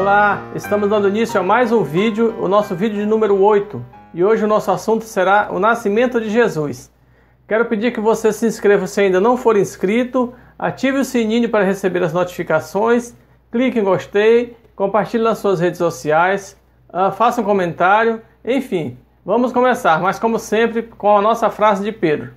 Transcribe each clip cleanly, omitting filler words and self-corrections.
Olá, estamos dando início a mais um vídeo, o nosso vídeo de número 8. E hoje o nosso assunto será o nascimento de Jesus. Quero pedir que você se inscreva se ainda não for inscrito, ative o sininho para receber as notificações, clique em gostei, compartilhe nas suas redes sociais, faça um comentário, enfim. Vamos começar, mas como sempre, com a nossa frase de Pedro.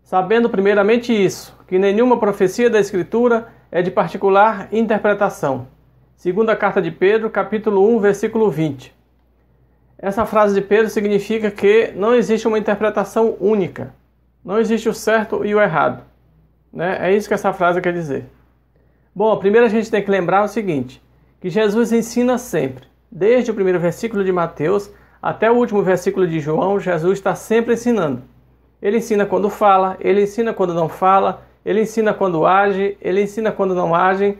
Sabendo primeiramente isso, que nenhuma profecia da Escritura é de particular interpretação. Segunda carta de Pedro, capítulo 1, versículo 20. Essa frase de Pedro significa que não existe uma interpretação única. Não existe o certo e o errado. É isso que essa frase quer dizer. Bom, primeiro a gente tem que lembrar o seguinte, que Jesus ensina sempre. Desde o primeiro versículo de Mateus até o último versículo de João, Jesus está sempre ensinando. Ele ensina quando fala, ele ensina quando não fala, ele ensina quando age, ele ensina quando não age,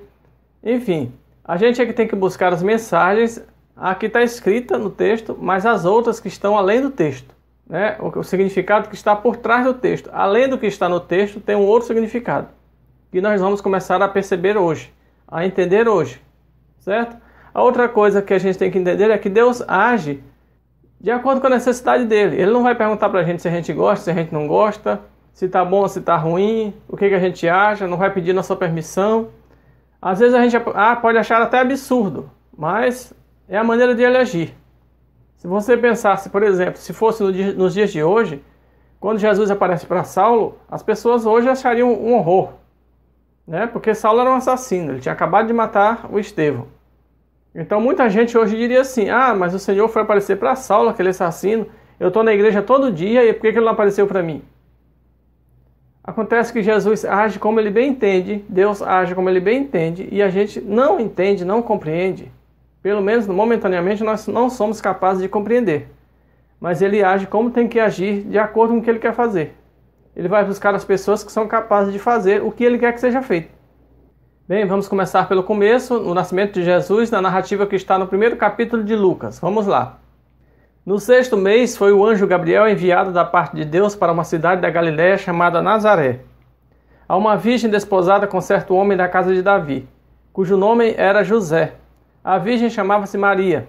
enfim. A gente é que tem que buscar as mensagens, a que está escrita no texto, mas as outras que estão além do texto. O significado que está por trás do texto. Além do que está no texto, tem um outro significado. Que nós vamos começar a perceber hoje, a entender hoje. Certo? A outra coisa que a gente tem que entender é que Deus age de acordo com a necessidade dele. Ele não vai perguntar para a gente se a gente gosta, se a gente não gosta, se está bom, se está ruim, o que a gente acha, não vai pedir nossa permissão. Às vezes a gente pode achar até absurdo, mas é a maneira de ele agir. Se você pensasse, por exemplo, se fosse nos dias de hoje, quando Jesus aparece para Saulo, as pessoas hoje achariam um horror. Porque Saulo era um assassino, ele tinha acabado de matar o Estevão. Então muita gente hoje diria assim, mas o Senhor foi aparecer para Saulo, aquele assassino, eu estou na igreja todo dia e por que ele não apareceu para mim? Acontece que Jesus age como ele bem entende, Deus age como ele bem entende, e a gente não entende, não compreende. Pelo menos momentaneamente nós não somos capazes de compreender. Mas ele age como tem que agir de acordo com o que ele quer fazer. Ele vai buscar as pessoas que são capazes de fazer o que ele quer que seja feito. Bem, vamos começar pelo começo, o nascimento de Jesus, na narrativa que está no primeiro capítulo de Lucas. Vamos lá. No 6º mês foi o anjo Gabriel enviado da parte de Deus para uma cidade da Galiléia chamada Nazaré, a uma virgem desposada com certo homem da casa de Davi, cujo nome era José. A virgem chamava-se Maria.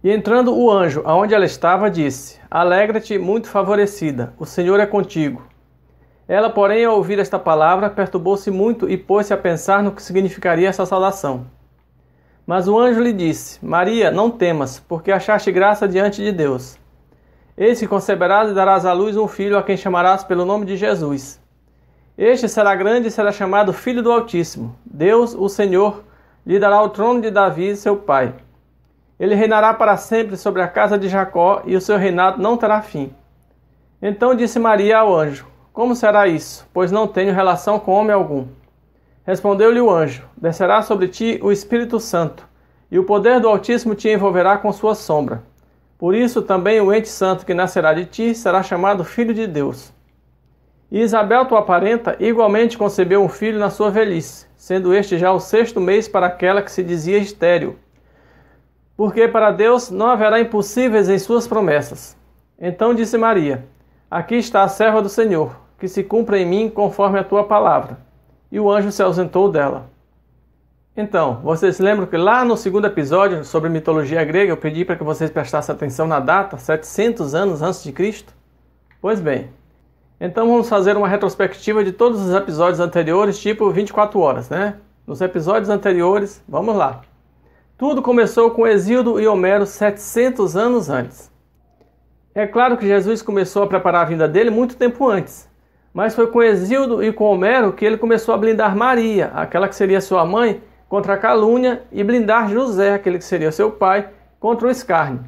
E entrando o anjo, aonde ela estava, disse: Alegra-te, muito favorecida, o Senhor é contigo. Ela, porém, ao ouvir esta palavra, perturbou-se muito e pôs-se a pensar no que significaria essa saudação. Mas o anjo lhe disse: Maria, não temas, porque achaste graça diante de Deus. Eis que conceberás e darás à luz um filho, a quem chamarás pelo nome de Jesus. Este será grande e será chamado Filho do Altíssimo. Deus, o Senhor, lhe dará o trono de Davi, seu pai. Ele reinará para sempre sobre a casa de Jacó, e o seu reinado não terá fim. Então disse Maria ao anjo: Como será isso? Pois não tenho relação com homem algum. Respondeu-lhe o anjo: Descerá sobre ti o Espírito Santo, e o poder do Altíssimo te envolverá com sua sombra. Por isso também o ente santo que nascerá de ti será chamado Filho de Deus. E Isabel, tua parenta, igualmente concebeu um filho na sua velhice, sendo este já o 6º mês para aquela que se dizia estéril. Porque para Deus não haverá impossíveis em suas promessas. Então disse Maria: Aqui está a serva do Senhor, que se cumpra em mim conforme a tua palavra. E o anjo se ausentou dela. Então, vocês lembram que lá no 2º episódio sobre mitologia grega eu pedi para que vocês prestassem atenção na data, 700 anos antes de Cristo? Pois bem, então vamos fazer uma retrospectiva de todos os episódios anteriores, tipo 24 horas, Nos episódios anteriores, vamos lá. Tudo começou com Hesíodo e Homero 700 anos antes. É claro que Jesus começou a preparar a vinda dele muito tempo antes. Mas foi com Hesíodo e com Homero que ele começou a blindar Maria, aquela que seria sua mãe, contra a calúnia, e blindar José, aquele que seria seu pai, contra o escárnio.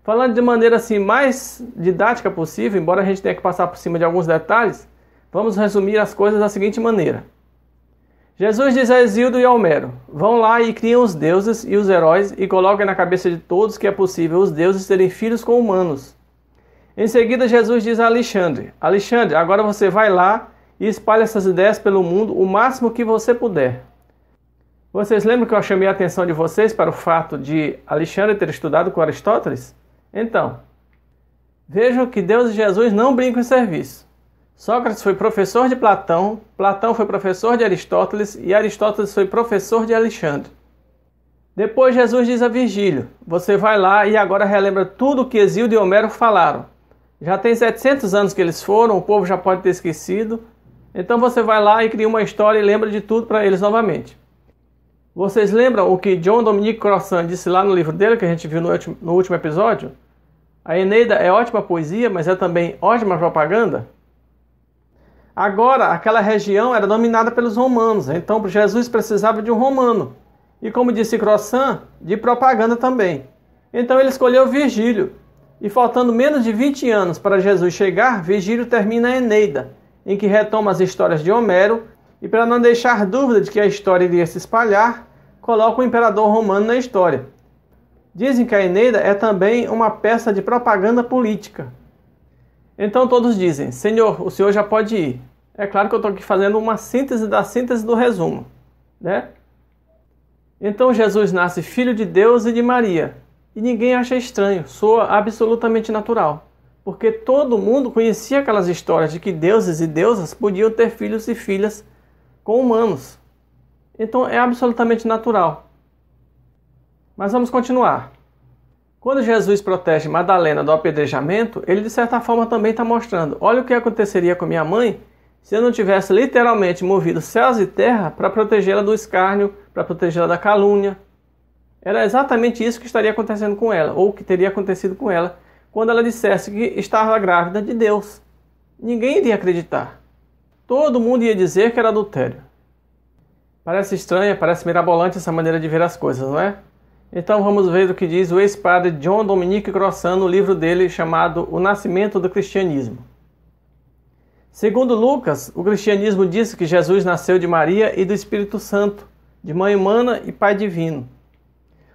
Falando de maneira assim mais didática possível, embora a gente tenha que passar por cima de alguns detalhes, vamos resumir as coisas da seguinte maneira. Jesus diz a Hesíodo e a Homero: Vão lá e criem os deuses e os heróis e coloquem na cabeça de todos que é possível os deuses terem filhos com humanos. Em seguida, Jesus diz a Alexandre: Alexandre, agora você vai lá e espalha essas ideias pelo mundo o máximo que você puder. Vocês lembram que eu chamei a atenção de vocês para o fato de Alexandre ter estudado com Aristóteles? Então, vejam que Deus e Jesus não brincam em serviço. Sócrates foi professor de Platão, Platão foi professor de Aristóteles e Aristóteles foi professor de Alexandre. Depois Jesus diz a Virgílio: você vai lá e agora relembra tudo o que Hesíodo e Homero falaram. Já tem 700 anos que eles foram, o povo já pode ter esquecido. Então você vai lá e cria uma história e lembra de tudo para eles novamente. Vocês lembram o que John Dominique Crossan disse lá no livro dele, que a gente viu no último episódio? A Eneida é ótima poesia, mas é também ótima propaganda. Agora, aquela região era dominada pelos romanos, então Jesus precisava de um romano. E como disse Crossan, de propaganda também. Então ele escolheu Virgílio. E faltando menos de 20 anos para Jesus chegar, Virgílio termina a Eneida, em que retoma as histórias de Homero, e para não deixar dúvida de que a história iria se espalhar, coloca o imperador romano na história. Dizem que a Eneida é também uma peça de propaganda política. Então todos dizem: Senhor, o senhor já pode ir. É claro que eu estou aqui fazendo uma síntese da síntese do resumo, né? Então Jesus nasce filho de Deus e de Maria. E ninguém acha estranho, soa absolutamente natural. Porque todo mundo conhecia aquelas histórias de que deuses e deusas podiam ter filhos e filhas com humanos. Então é absolutamente natural. Mas vamos continuar. Quando Jesus protege Madalena do apedrejamento, ele de certa forma também está mostrando: olha o que aconteceria com minha mãe se eu não tivesse literalmente movido céus e terra para protegê-la do escárnio, para protegê-la da calúnia. Era exatamente isso que estaria acontecendo com ela, ou que teria acontecido com ela, quando ela dissesse que estava grávida de Deus. Ninguém iria acreditar. Todo mundo ia dizer que era adultério. Parece estranha, parece mirabolante essa maneira de ver as coisas, não é? Então vamos ver o que diz o ex-padre John Dominique Crossan no livro dele chamado O Nascimento do Cristianismo. Segundo Lucas, o cristianismo diz que Jesus nasceu de Maria e do Espírito Santo, de mãe humana e pai divino.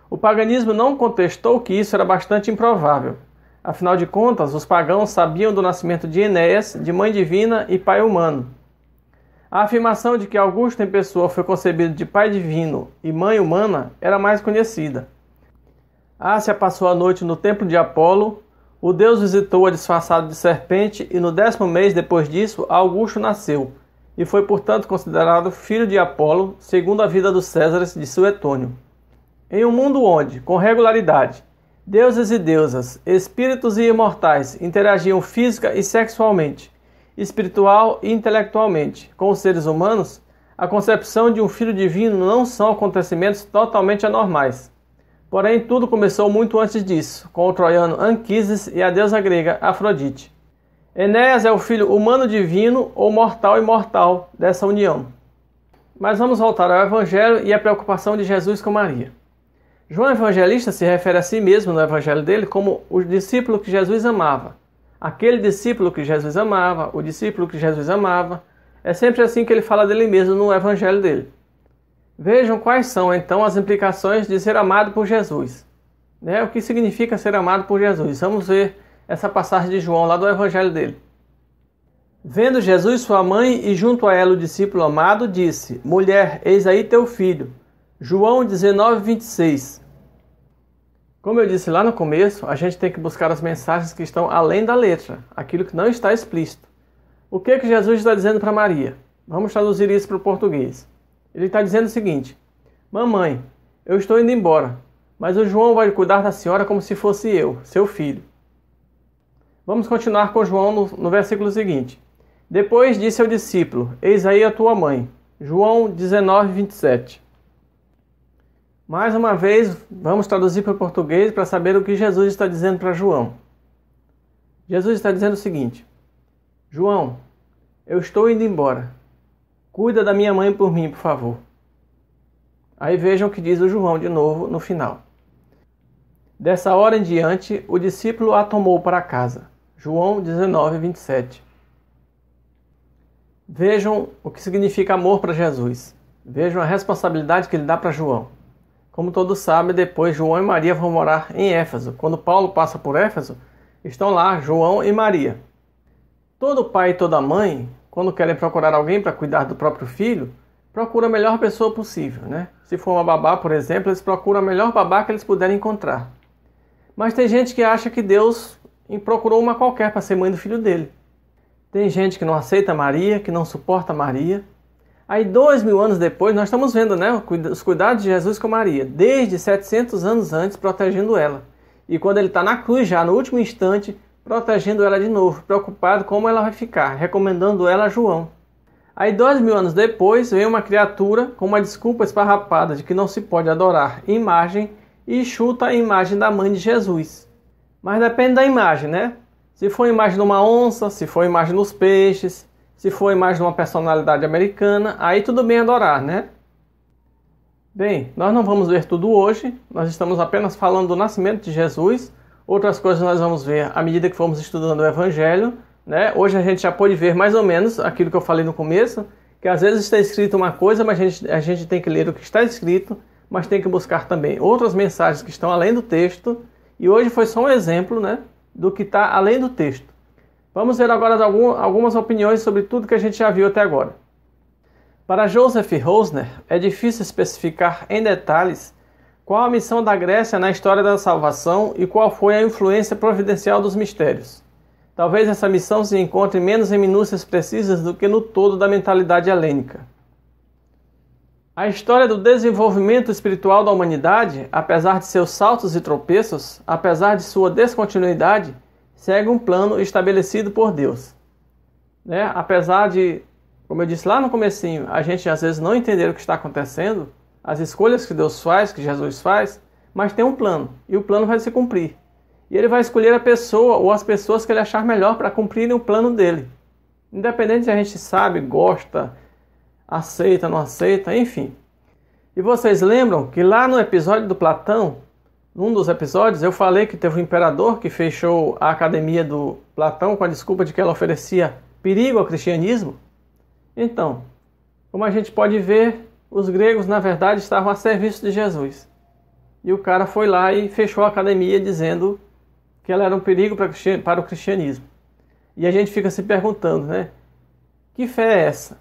O paganismo não contestou que isso era bastante improvável. Afinal de contas, os pagãos sabiam do nascimento de Enéas, de mãe divina e pai humano. A afirmação de que Augusto em pessoa foi concebido de pai divino e mãe humana era mais conhecida. Ásia passou a noite no templo de Apolo, o deus visitou-a disfarçado de serpente e no 10º mês depois disso, Augusto nasceu e foi, portanto, considerado filho de Apolo, segundo a vida dos Césares de Suetônio. Em um mundo onde, com regularidade, deuses e deusas, espíritos e imortais interagiam física e sexualmente, espiritual e intelectualmente com os seres humanos, a concepção de um filho divino não são acontecimentos totalmente anormais. Porém, tudo começou muito antes disso, com o troiano Anquises e a deusa grega Afrodite. Enéas é o filho humano divino ou mortal imortal dessa união. Mas vamos voltar ao Evangelho e à preocupação de Jesus com Maria. João Evangelista se refere a si mesmo no Evangelho dele como o discípulo que Jesus amava. Aquele discípulo que Jesus amava, o discípulo que Jesus amava. É sempre assim que ele fala dele mesmo no Evangelho dele. Vejam quais são então as implicações de ser amado por Jesus. O que significa ser amado por Jesus? Vamos ver essa passagem de João lá do Evangelho dele. Vendo Jesus sua mãe e junto a ela o discípulo amado, disse: Mulher, eis aí teu filho. João 19:26. Como eu disse lá no começo, a gente tem que buscar as mensagens que estão além da letra, aquilo que não está explícito. O que Jesus está dizendo para Maria? Vamos traduzir isso para o português. Ele está dizendo o seguinte: Mamãe, eu estou indo embora, mas o João vai cuidar da senhora como se fosse eu, seu filho. Vamos continuar com João no versículo seguinte. Depois disse ao discípulo: Eis aí a tua mãe. João 19:27. Mais uma vez, vamos traduzir para o português para saber o que Jesus está dizendo para João. Jesus está dizendo o seguinte: João, eu estou indo embora. Cuida da minha mãe por mim, por favor. Aí vejam o que diz o João de novo no final. Dessa hora em diante, o discípulo a tomou para casa. João 19:27. Vejam o que significa amor para Jesus. Vejam a responsabilidade que ele dá para João. Como todos sabem, depois João e Maria vão morar em Éfeso. Quando Paulo passa por Éfeso, estão lá João e Maria. Todo pai e toda mãe, quando querem procurar alguém para cuidar do próprio filho, procura a melhor pessoa possível, né? Se for uma babá, por exemplo, eles procuram a melhor babá que eles puderem encontrar. Mas tem gente que acha que Deus procurou uma qualquer para ser mãe do filho dele. Tem gente que não aceita Maria, que não suporta Maria. Aí 2000 anos depois, nós estamos vendo, né, os cuidados de Jesus com Maria, desde 700 anos antes, protegendo ela. E quando ele está na cruz já, no último instante, protegendo ela de novo, preocupado como ela vai ficar, recomendando ela a João. Aí 2000 anos depois, vem uma criatura com uma desculpa esfarrapada de que não se pode adorar imagem e chuta a imagem da mãe de Jesus. Mas depende da imagem, né? Se for a imagem de uma onça, se for a imagem dos peixes, se for a imagem de uma personalidade americana, aí tudo bem adorar, né? Bem, nós não vamos ver tudo hoje, nós estamos apenas falando do nascimento de Jesus. Outras coisas nós vamos ver à medida que formos estudando o Evangelho, né? Hoje a gente já pode ver mais ou menos aquilo que eu falei no começo, que às vezes está escrito uma coisa, mas a gente tem que ler o que está escrito, mas tem que buscar também outras mensagens que estão além do texto. E hoje foi só um exemplo, né, do que está além do texto. Vamos ver agora algumas opiniões sobre tudo que a gente já viu até agora. Para Joseph Rosner, é difícil especificar em detalhes qual a missão da Grécia na história da salvação e qual foi a influência providencial dos mistérios. Talvez essa missão se encontre menos em minúcias precisas do que no todo da mentalidade helênica. A história do desenvolvimento espiritual da humanidade, apesar de seus saltos e tropeços, apesar de sua descontinuidade, segue um plano estabelecido por Deus. Né? Apesar de, como eu disse lá no comecinho, a gente às vezes não entender o que está acontecendo, as escolhas que Deus faz, que Jesus faz, mas tem um plano, e o plano vai se cumprir. E ele vai escolher a pessoa ou as pessoas que ele achar melhor para cumprirem o plano dele. Independente se a gente sabe, gosta, aceita, não aceita, enfim. E vocês lembram que lá no episódio do Platão, num dos episódios, eu falei que teve um imperador que fechou a academia do Platão com a desculpa de que ela oferecia perigo ao cristianismo? Então, como a gente pode ver, os gregos na verdade estavam a serviço de Jesus. E o cara foi lá e fechou a academia dizendo que ela era um perigo para o cristianismo. E a gente fica se perguntando, né? Que fé é essa?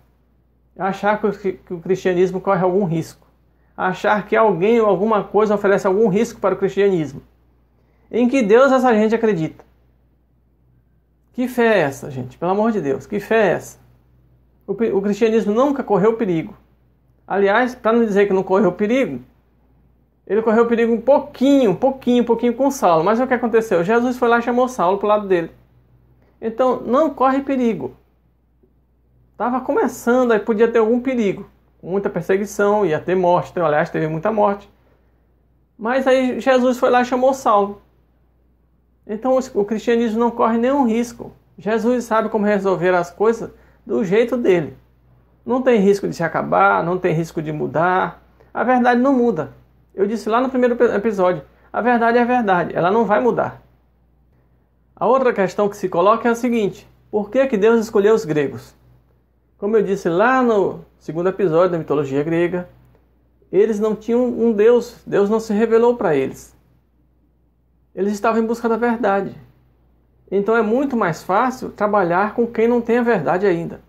Achar que o cristianismo corre algum risco. Achar que alguém ou alguma coisa oferece algum risco para o cristianismo. Em que Deus essa gente acredita? Que fé é essa, gente? Pelo amor de Deus, que fé é essa? O cristianismo nunca correu perigo. Aliás, para não dizer que não correu perigo, ele correu perigo um pouquinho com Saulo. Mas o que aconteceu? Jesus foi lá e chamou Saulo para o lado dele. Então, não corre perigo. Estava começando, aí podia ter algum perigo. Muita perseguição, ia ter morte. Aliás, teve muita morte. Mas aí Jesus foi lá e chamou Saulo. Então o cristianismo não corre nenhum risco. Jesus sabe como resolver as coisas do jeito dele. Não tem risco de se acabar, não tem risco de mudar. A verdade não muda. Eu disse lá no primeiro episódio, a verdade é a verdade, ela não vai mudar. A outra questão que se coloca é a seguinte: por que Deus escolheu os gregos? Como eu disse lá no segundo episódio da mitologia grega, eles não tinham um Deus, Deus não se revelou para eles. Eles estavam em busca da verdade. Então é muito mais fácil trabalhar com quem não tem a verdade ainda.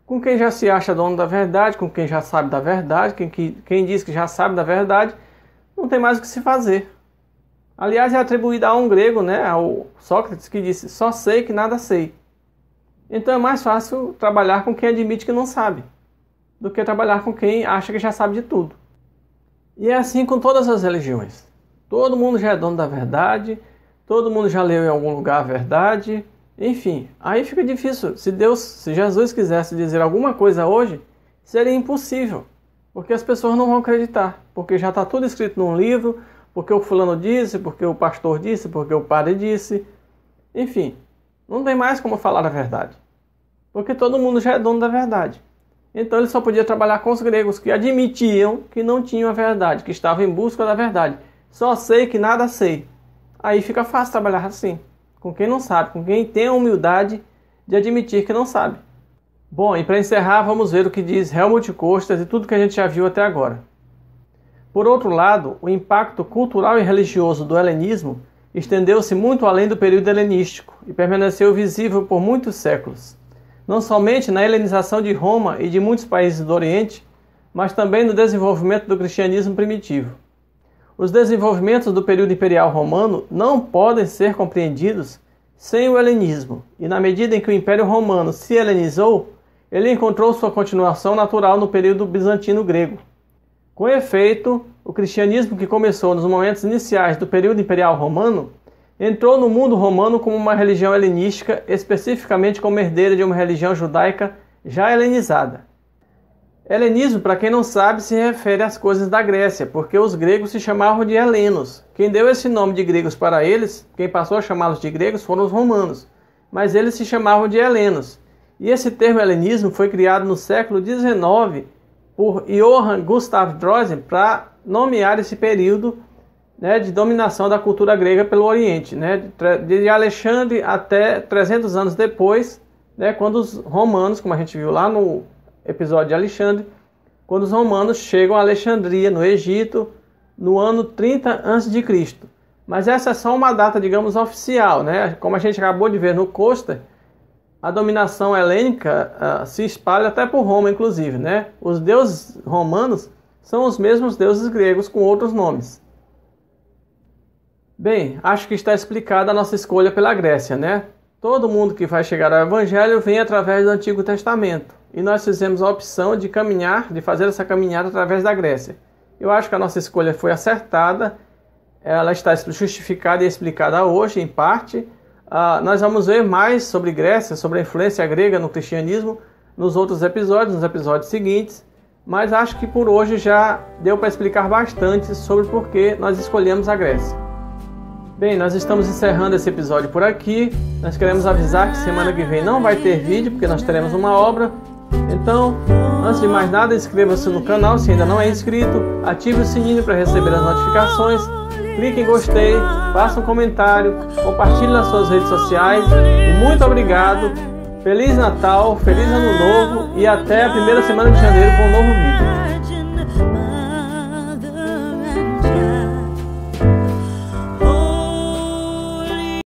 Com quem já se acha dono da verdade, com quem já sabe da verdade, quem diz que já sabe da verdade, não tem mais o que se fazer. Aliás, é atribuída a um grego, né, ao Sócrates, que disse: só sei que nada sei. Então é mais fácil trabalhar com quem admite que não sabe, do que trabalhar com quem acha que já sabe de tudo. E é assim com todas as religiões. Todo mundo já é dono da verdade, todo mundo já leu em algum lugar a verdade, enfim, aí fica difícil. Se Jesus quisesse dizer alguma coisa hoje, seria impossível, porque as pessoas não vão acreditar, porque já está tudo escrito num livro, porque o fulano disse, porque o pastor disse, porque o padre disse, enfim, não tem mais como falar a verdade, porque todo mundo já é dono da verdade. Então ele só podia trabalhar com os gregos, que admitiam que não tinham a verdade, que estavam em busca da verdade. Só sei que nada sei. Aí fica fácil trabalhar assim, com quem não sabe, com quem tem a humildade de admitir que não sabe. Bom, e para encerrar, vamos ver o que diz Helmut Costas e tudo que a gente já viu até agora. Por outro lado, o impacto cultural e religioso do helenismo estendeu-se muito além do período helenístico e permaneceu visível por muitos séculos. Não somente na helenização de Roma e de muitos países do Oriente, mas também no desenvolvimento do cristianismo primitivo. Os desenvolvimentos do período imperial romano não podem ser compreendidos sem o helenismo, e na medida em que o Império Romano se helenizou, ele encontrou sua continuação natural no período bizantino grego. Com efeito, o cristianismo, que começou nos momentos iniciais do período imperial romano, entrou no mundo romano como uma religião helenística, especificamente como herdeira de uma religião judaica já helenizada. Helenismo, para quem não sabe, se refere às coisas da Grécia, porque os gregos se chamavam de helenos. Quem deu esse nome de gregos para eles, quem passou a chamá-los de gregos, foram os romanos, mas eles se chamavam de helenos. E esse termo helenismo foi criado no século XIX por Johann Gustav Droysen para nomear esse período, né, de dominação da cultura grega pelo Oriente, né, de Alexandre até 300 anos depois, né, quando os romanos, como a gente viu lá no episódio de Alexandre, quando os romanos chegam a Alexandria, no Egito, no ano 30 a.C. Mas essa é só uma data, digamos, oficial, né? Como a gente acabou de ver no Coaster, a dominação helênica se espalha até por Roma, inclusive, né? Os deuses romanos são os mesmos deuses gregos com outros nomes. Bem, acho que está explicada a nossa escolha pela Grécia, né? Todo mundo que vai chegar ao Evangelho vem através do Antigo Testamento. E nós fizemos a opção de fazer essa caminhada através da Grécia. Eu acho que a nossa escolha foi acertada. Ela está justificada e explicada hoje, em parte. Nós vamos ver mais sobre Grécia, sobre a influência grega no cristianismo, nos outros episódios, nos episódios seguintes. Mas acho que por hoje já deu para explicar bastante sobre por que nós escolhemos a Grécia. Bem, nós estamos encerrando esse episódio por aqui. Nós queremos avisar que semana que vem não vai ter vídeo, porque nós teremos uma obra. Então, antes de mais nada, inscreva-se no canal se ainda não é inscrito, ative o sininho para receber as notificações, clique em gostei, faça um comentário, compartilhe nas suas redes sociais e muito obrigado, Feliz Natal, Feliz Ano Novo e até a primeira semana de janeiro com um novo vídeo.